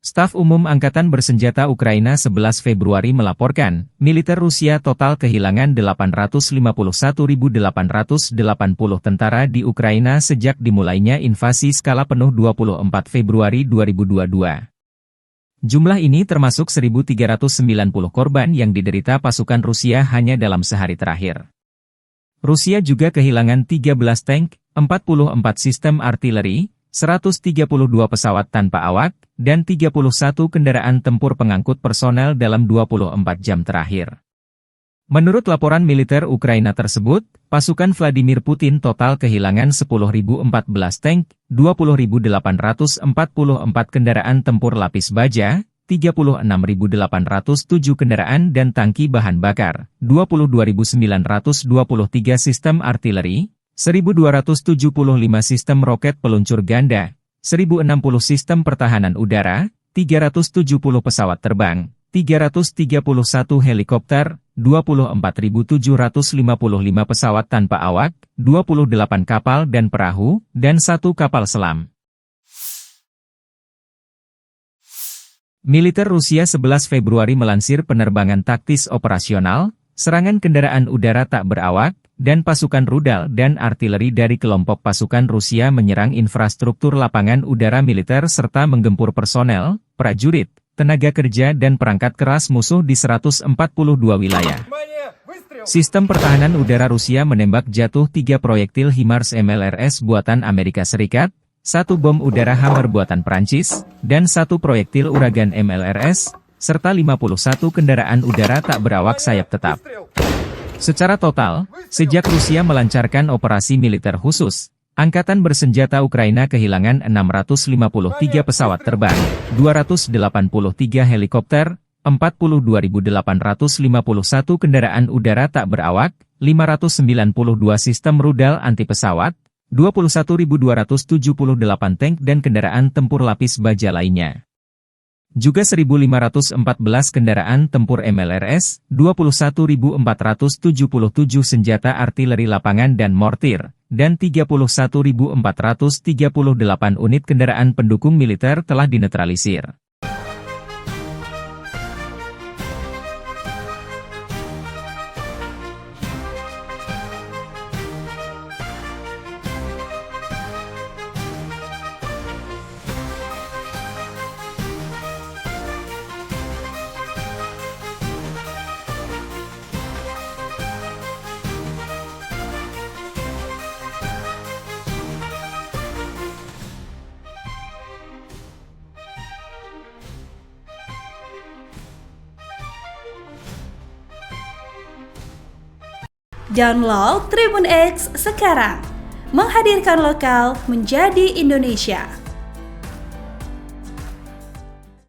Staf Umum Angkatan Bersenjata Ukraina 11 Februari melaporkan, militer Rusia total kehilangan 851.880 tentara di Ukraina sejak dimulainya invasi skala penuh 24 Februari 2022. Jumlah ini termasuk 1.390 korban yang diderita pasukan Rusia hanya dalam sehari terakhir. Rusia juga kehilangan 13 tank, 44 sistem artileri, 132 pesawat tanpa awak, dan 31 kendaraan tempur pengangkut personel dalam 24 jam terakhir. Menurut laporan militer Ukraina tersebut, pasukan Vladimir Putin total kehilangan 10.014 tank, 20.844 kendaraan tempur lapis baja, 36.807 kendaraan dan tangki bahan bakar, 22.923 sistem artileri, 1.275 sistem roket peluncur ganda, 1.060 sistem pertahanan udara, 370 pesawat terbang, 331 helikopter, 24.755 pesawat tanpa awak, 28 kapal dan perahu, dan 1 kapal selam. Militer Rusia 11 Februari melansir penerbangan taktis operasional, serangan kendaraan udara tak berawak, dan pasukan rudal dan artileri dari kelompok pasukan Rusia menyerang infrastruktur lapangan udara militer serta menggempur personel, prajurit, tenaga kerja dan perangkat keras musuh di 142 wilayah. Sistem pertahanan udara Rusia menembak jatuh 3 proyektil HIMARS MLRS buatan Amerika Serikat, 1 bom udara Hammer buatan Prancis, dan 1 proyektil Uragan MLRS, serta 51 kendaraan udara tak berawak sayap tetap. Secara total, sejak Rusia melancarkan operasi militer khusus, Angkatan Bersenjata Ukraina kehilangan 653 pesawat terbang, 283 helikopter, 42.851 kendaraan udara tak berawak, 592 sistem rudal anti-pesawat, 21.278 tank dan kendaraan tempur lapis baja lainnya. Juga 1.514 kendaraan tempur MLRS, 21.477 senjata artileri lapangan dan mortir, dan 31.438 unit kendaraan pendukung militer telah dinetralisir. Download Tribun X sekarang, menghadirkan lokal menjadi Indonesia.